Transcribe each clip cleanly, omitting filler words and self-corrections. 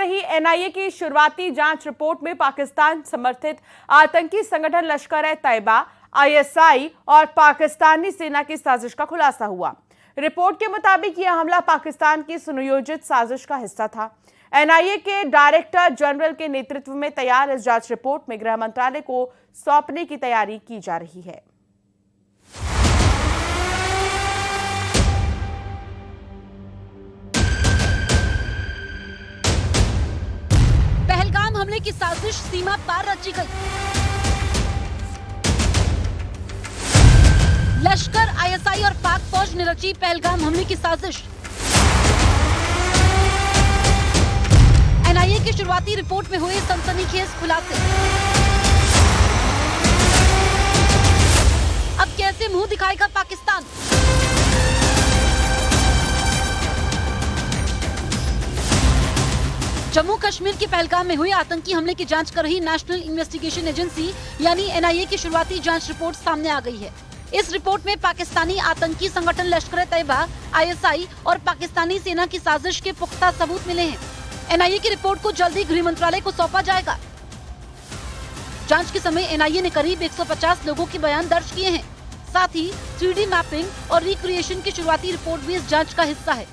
रही एनआईए की शुरुआती जांच रिपोर्ट में पाकिस्तान समर्थित आतंकी संगठन लश्कर-ए-तैयबा, आईएसआई और पाकिस्तानी सेना की साजिश का खुलासा हुआ। रिपोर्ट के मुताबिक यह हमला पाकिस्तान की सुनियोजित साजिश का हिस्सा था। एनआईए के डायरेक्टर जनरल के नेतृत्व में तैयार इस जांच रिपोर्ट में गृह मंत्रालय को सौंपने की तैयारी की जा रही है। पहलगाम हमले की साजिश सीमा पार रची गई। लश्कर, आईएसआई और पाक फौज ने रची पहलगाम हमले की साजिश। एनआईए की शुरुआती रिपोर्ट में हुए सनसनीखेज खुलासे। अब कैसे मुंह दिखाएगा पाकिस्तान? जम्मू कश्मीर के पहलगाम में हुए आतंकी हमले की जांच कर रही नेशनल इन्वेस्टिगेशन एजेंसी यानी एनआईए की शुरुआती जांच रिपोर्ट सामने आ गई है। इस रिपोर्ट में पाकिस्तानी आतंकी संगठन लश्कर-ए-तैयबा, आईएसआई और पाकिस्तानी सेना की साजिश के पुख्ता सबूत मिले हैं। एनआईए की रिपोर्ट को जल्दी गृह मंत्रालय को सौंपा जाएगा। जांच के समय एनआईए ने करीब 150 लोगों के बयान दर्ज किए हैं। साथ ही 3D मैपिंग और रिक्रिएशन की शुरुआती रिपोर्ट भी इस जांच का हिस्सा है।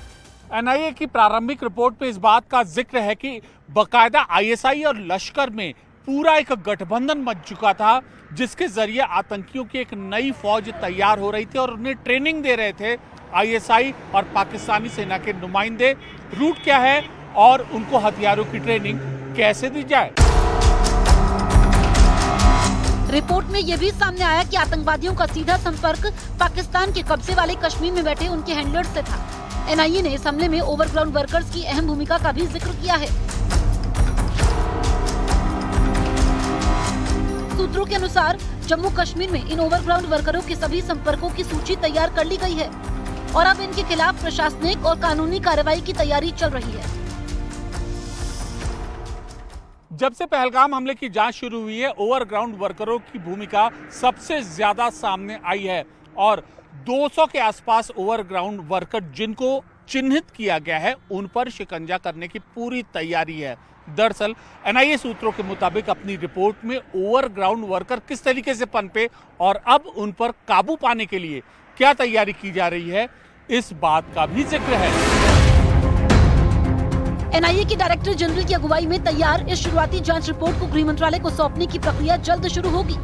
एनआईए की प्रारंभिक रिपोर्ट में इस बात का जिक्र है कि बकायदा आईएसआई और लश्कर में पूरा एक गठबंधन बन चुका था, जिसके जरिए आतंकियों की एक नई फौज तैयार हो रही थी और उन्हें ट्रेनिंग दे रहे थे आईएसआई और पाकिस्तानी सेना के नुमाइंदे। रूट क्या है और उनको हथियारों की ट्रेनिंग कैसे दी जाए। रिपोर्ट में यह भी सामने आया कि आतंकवादियों का सीधा संपर्क पाकिस्तान के कब्जे वाले कश्मीर में बैठे उनके हैंडलर्स से था। एनआईए ने इस हमले में ओवरग्राउंड वर्कर्स की अहम भूमिका का भी जिक्र किया है। सूत्रों के अनुसार जम्मू कश्मीर में इन ओवरग्राउंड वर्करों के सभी संपर्कों की सूची तैयार कर ली गई है और अब इनके खिलाफ प्रशासनिक और कानूनी कार्रवाई की तैयारी चल रही है। जब से पहलगाम हमले की जांच शुरू हुई है, ओवरग्राउंड वर्करों की भूमिका सबसे ज्यादा सामने आई है और 200 के आसपास ओवरग्राउंड वर्कर जिनको चिन्हित किया गया है, उन पर शिकंजा करने की पूरी तैयारी है। दरअसल एनआईए सूत्रों के मुताबिक अपनी रिपोर्ट में ओवरग्राउंड वर्कर किस तरीके से पनपे और अब उन पर काबू पाने के लिए क्या तैयारी की जा रही है, इस बात का भी जिक्र है। एनआईए के डायरेक्टर जनरल की अगुवाई में तैयार इस शुरुआती जांच रिपोर्ट को गृह मंत्रालय को सौंपने की प्रक्रिया जल्द शुरू होगी।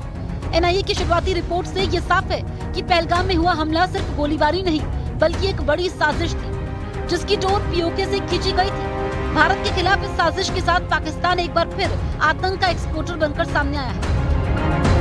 एनआईए की शुरुआती रिपोर्ट से ये साफ है कि पहलगाम में हुआ हमला सिर्फ गोलीबारी नहीं, बल्कि एक बड़ी साजिश थी, जिसकी डोर पीओके से खींची गई थी। भारत के खिलाफ इस साजिश के साथ पाकिस्तान एक बार फिर आतंक का एक्सपोर्टर बनकर सामने आया है।